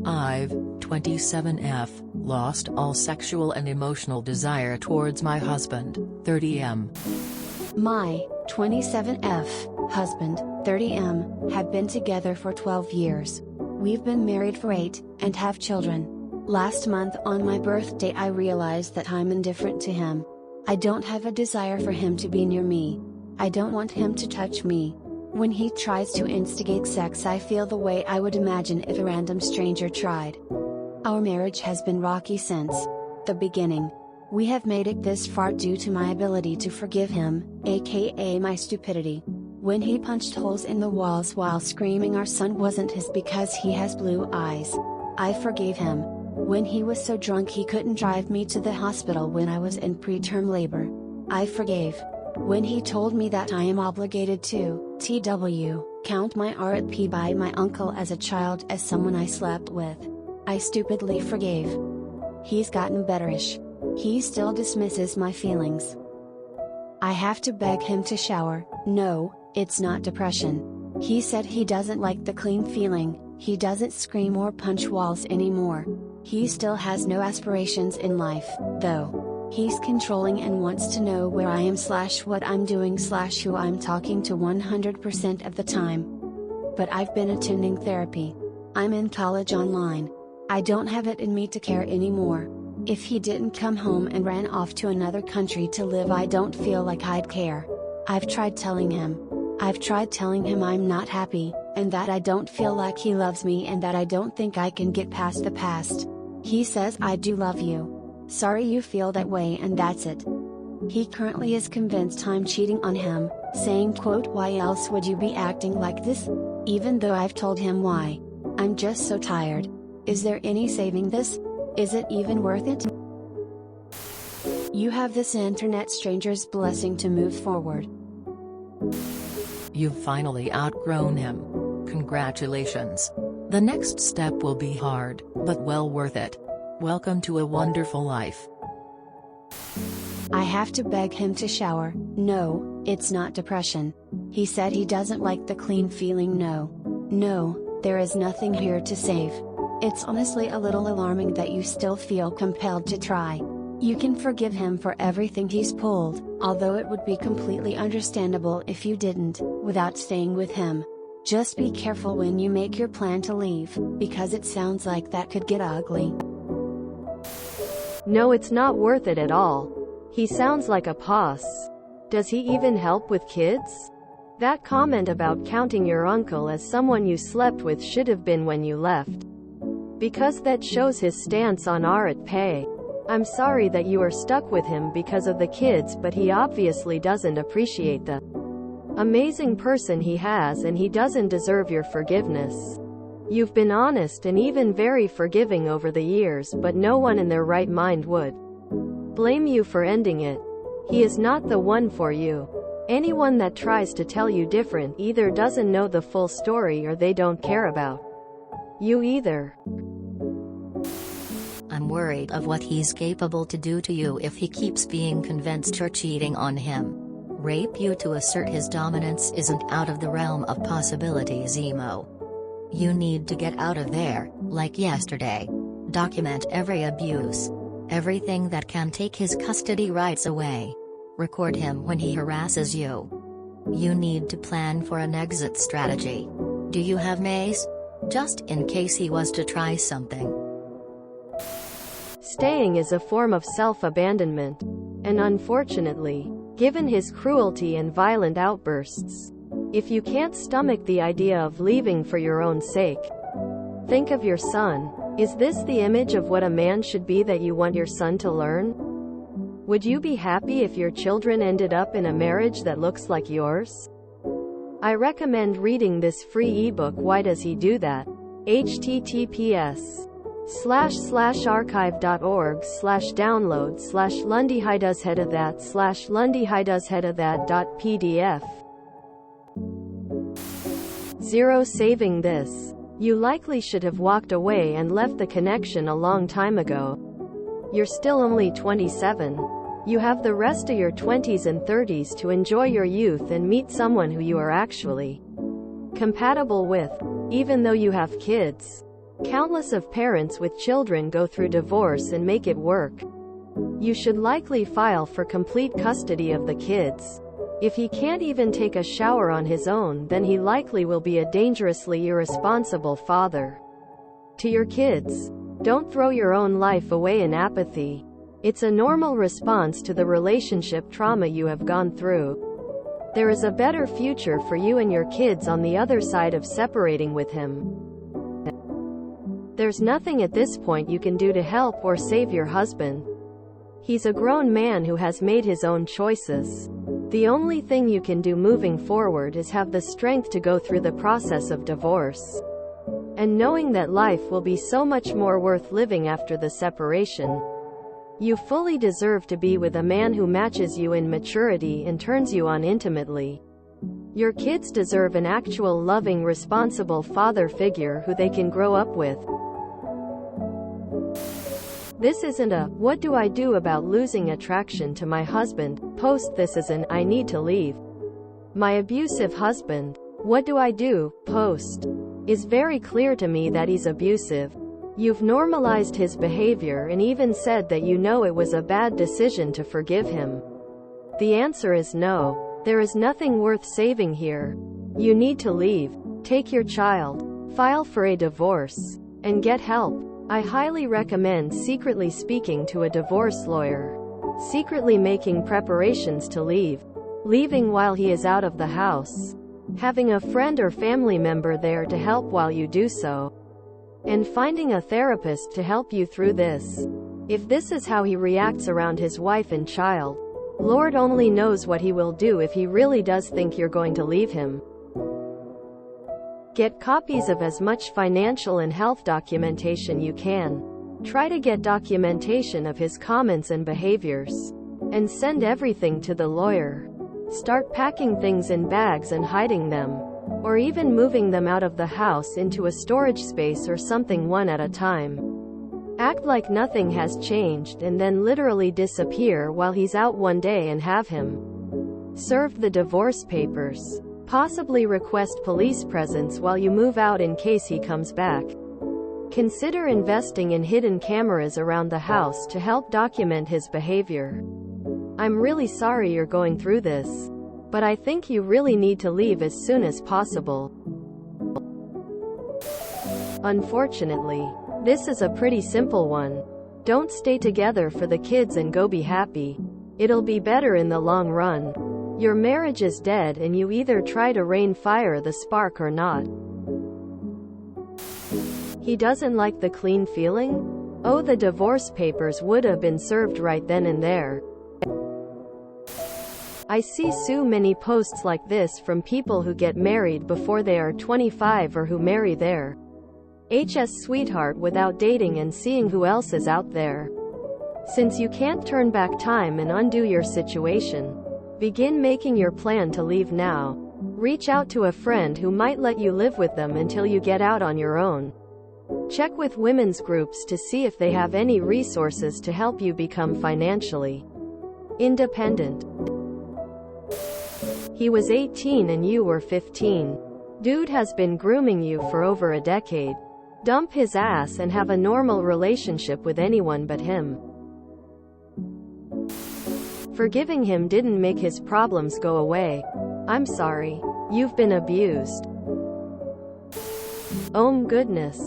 I've, 27F, lost all sexual and emotional desire towards my husband, 30M. My 27F husband, 30M, have been together for 12 years. We've been married for 8, and have children. Last month on my birthday I realized that I'm indifferent to him. I don't have a desire for him to be near me. I don't want him to touch me. When he tries to instigate sex I feel the way I would imagine if a random stranger tried. Our marriage has been rocky since the beginning. We have made it this far due to my ability to forgive him, aka my stupidity. When he punched holes in the walls while screaming our son wasn't his because he has blue eyes. I forgave him. When he was so drunk he couldn't drive me to the hospital when I was in preterm labor. I forgave. When he told me that I am obligated to, count my RP by my uncle as a child as someone I slept with. I stupidly forgave. He's gotten betterish. He still dismisses my feelings. I have to beg him to shower. No, it's not depression. He said he doesn't like the clean feeling. He doesn't scream or punch walls anymore. He still has no aspirations in life, though. He's controlling and wants to know where I am / what I'm doing / who I'm talking to 100% of the time. But I've been attending therapy. I'm in college online. I don't have it in me to care anymore. If he didn't come home and ran off to another country to live I don't feel like I'd care. I've tried telling him. I'm not happy, and that I don't feel like he loves me and that I don't think I can get past the past. He says I do love you. Sorry you feel that way and that's it. He currently is convinced I'm cheating on him, saying quote why else would you be acting like this? Even though I've told him why. I'm just so tired. Is there any saving this? Is it even worth it? You have this internet stranger's blessing to move forward. You've finally outgrown him. Congratulations. The next step will be hard, but well worth it. Welcome to a wonderful life. I have to beg him to shower. No, it's not depression. He said he doesn't like the clean feeling. No, there is nothing here to save. It's honestly a little alarming that you still feel compelled to try. You can forgive him for everything he's pulled, although it would be completely understandable if you didn't, without staying with him. Just be careful when you make your plan to leave, because it sounds like that could get ugly. No, it's not worth it at all. He sounds like a boss. Does he even help with kids? That comment about counting your uncle as someone you slept with should have been when you left. Because that shows his stance on art pay. I'm sorry that you are stuck with him because of the kids, but he obviously doesn't appreciate the amazing person he has, and he doesn't deserve your forgiveness. You've been honest and even very forgiving over the years, but no one in their right mind would blame you for ending it. He is not the one for you. Anyone that tries to tell you different either doesn't know the full story or they don't care about you either. I'm worried of what he's capable to do to you if he keeps being convinced you're cheating on him. Rape you to assert his dominance isn't out of the realm of possibilities, emo. You need to get out of there, like yesterday. Document every abuse. Everything that can take his custody rights away. Record him when he harasses you. You need to plan for an exit strategy. Do you have mace? Just in case he was to try something. Staying is a form of self-abandonment. And unfortunately, given his cruelty and violent outbursts, if you can't stomach the idea of leaving for your own sake, think of your son. Is this the image of what a man should be that you want your son to learn? Would you be happy if your children ended up in a marriage that looks like yours? I recommend reading this free ebook. Why Does He Do That? https://archive.org/download/lundyhidoesheadathat/lundyhidoesheadathat.pdf 0 Saving this. You likely should have walked away and left the connection a long time ago. You're still only 27. You have the rest of your 20s and 30s to enjoy your youth and meet someone who you are actually compatible with. Even though you have kids, Countless of parents with children go through divorce and make it work. You should likely file for complete custody of the kids. If he can't even take a shower on his own, then he likely will be a dangerously irresponsible father. To your kids, don't throw your own life away in apathy. It's a normal response to the relationship trauma you have gone through. There is a better future for you and your kids on the other side of separating with him. There's nothing at this point you can do to help or save your husband. He's a grown man who has made his own choices. The only thing you can do moving forward is have the strength to go through the process of divorce. And knowing that life will be so much more worth living after the separation. You fully deserve to be with a man who matches you in maturity and turns you on intimately. Your kids deserve an actual loving, responsible father figure who they can grow up with. This isn't a, "What do I do about losing attraction to my husband?" post. This is an, "I need to leave my abusive husband. What do I do?" post. Is very clear to me that he's abusive. You've normalized his behavior and even said that you know it was a bad decision to forgive him. The answer is no. There is nothing worth saving here. You need to leave, take your child, file for a divorce, and get help. I highly recommend secretly speaking to a divorce lawyer, secretly making preparations to leave, leaving while he is out of the house, having a friend or family member there to help while you do so, and finding a therapist to help you through this. If this is how he reacts around his wife and child, Lord only knows what he will do if he really does think you're going to leave him. Get copies of as much financial and health documentation you can. Try to get documentation of his comments and behaviors. And send everything to the lawyer. Start packing things in bags and hiding them. Or even moving them out of the house into a storage space or something one at a time. Act like nothing has changed and then literally disappear while he's out one day and have him served the divorce papers. Possibly request police presence while you move out in case he comes back. Consider investing in hidden cameras around the house to help document his behavior. I'm really sorry you're going through this, but I think you really need to leave as soon as possible. Unfortunately, this is a pretty simple one. Don't stay together for the kids and go be happy. It'll be better in the long run. Your marriage is dead and you either try to fire the spark or not. He doesn't like the clean feeling? Oh, the divorce papers would have been served right then and there. I see so many posts like this from people who get married before they are 25 or who marry their sweetheart without dating and seeing who else is out there. Since you can't turn back time and undo your situation, begin making your plan to leave now. Reach out to a friend who might let you live with them until you get out on your own. Check with women's groups to see if they have any resources to help you become financially independent. He was 18 and you were 15. Dude has been grooming you for over a decade. Dump his ass and have a normal relationship with anyone but him. Forgiving him didn't make his problems go away. I'm sorry. You've been abused. Oh goodness.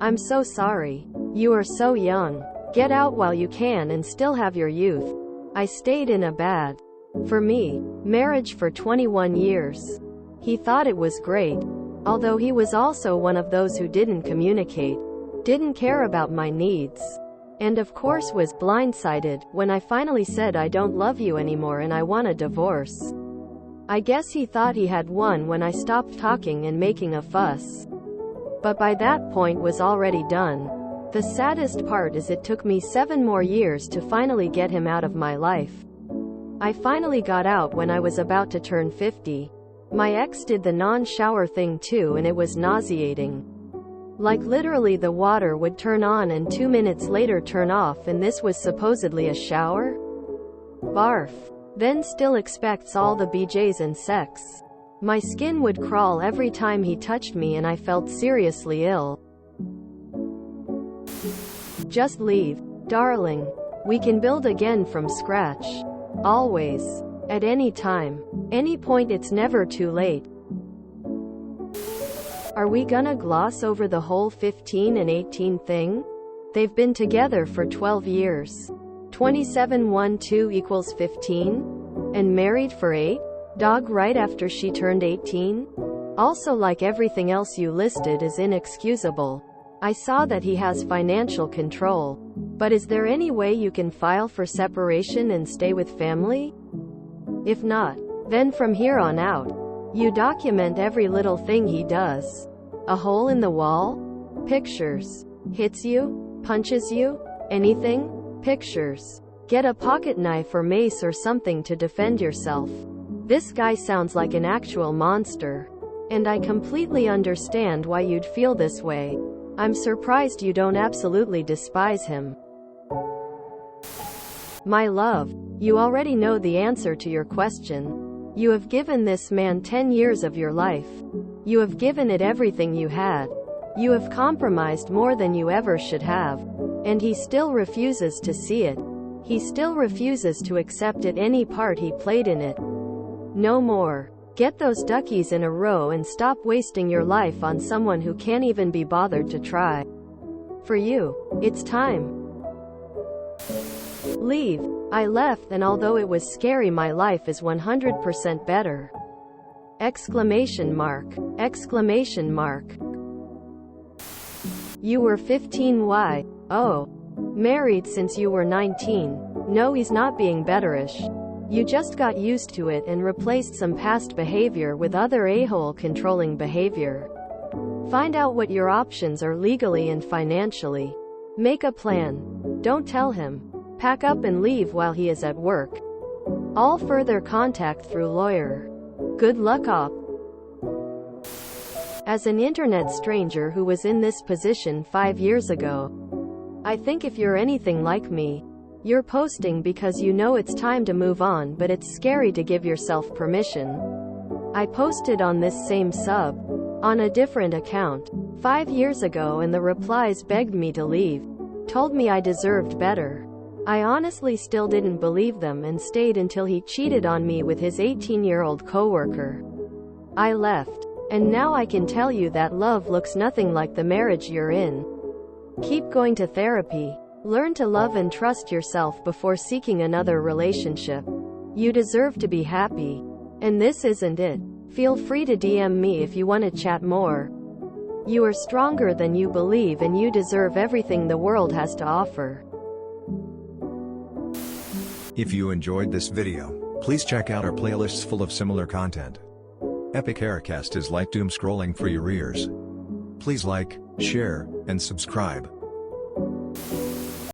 I'm so sorry. You are so young. Get out while you can and still have your youth. I stayed in a bad, for me, marriage for 21 years. He thought it was great. Although he was also one of those who didn't communicate, didn't care about my needs. And of course was blindsided when I finally said I don't love you anymore and I want a divorce. I guess he thought he had won when I stopped talking and making a fuss. But by that point was already done. The saddest part is it took me 7 more years to finally get him out of my life. I finally got out when I was about to turn 50. My ex did the non-shower thing too and it was nauseating. Like literally the water would turn on and 2 minutes later turn off, and this was supposedly a shower? Barf. Then still expects all the BJs and sex. My skin would crawl every time he touched me and I felt seriously ill. Just leave, darling. We can build again from scratch. Always. At any time. Any point, it's never too late. Are we gonna gloss over the whole 15 and 18 thing? They've been together for 12 years. 27 1 2 equals 15? And married for 8? Dog right after she turned 18? Also, like everything else you listed is inexcusable. I saw that he has financial control. But is there any way you can file for separation and stay with family? If not, then from here on out, you document every little thing he does. A hole in the wall? Pictures. Hits you? Punches you? Anything? Pictures. Get a pocket knife or mace or something to defend yourself. This guy sounds like an actual monster. And I completely understand why you'd feel this way. I'm surprised you don't absolutely despise him. My love, you already know the answer to your question. You have given this man 10 years of your life. You have given it everything you had. You have compromised more than you ever should have. And he still refuses to see it. He still refuses to accept it, any part he played in it. No more. Get those duckies in a row and stop wasting your life on someone who can't even be bothered to try. For you, it's time. Leave. I left, and although it was scary, my life is 100% better. Exclamation mark. Exclamation mark. You were 15, why? Oh. Married since you were 19. No, he's not being betterish. You just got used to it and replaced some past behavior with other a-hole controlling behavior. Find out what your options are legally and financially. Make a plan. Don't tell him. Pack up and leave while he is at work. All further contact through lawyer. Good luck, op. As an internet stranger who was in this position 5 years ago, I think if you're anything like me, you're posting because you know it's time to move on, but it's scary to give yourself permission. I posted on this same sub, on a different account, 5 years ago, and the replies begged me to leave, told me I deserved better. I honestly still didn't believe them and stayed until he cheated on me with his 18-year-old coworker. I left. And now I can tell you that love looks nothing like the marriage you're in. Keep going to therapy. Learn to love and trust yourself before seeking another relationship. You deserve to be happy. And this isn't it. Feel free to DM me if you want to chat more. You are stronger than you believe, and you deserve everything the world has to offer. If you enjoyed this video, please check out our playlists full of similar content. Epic Haircast is like doom scrolling for your ears. Please like, share, and subscribe.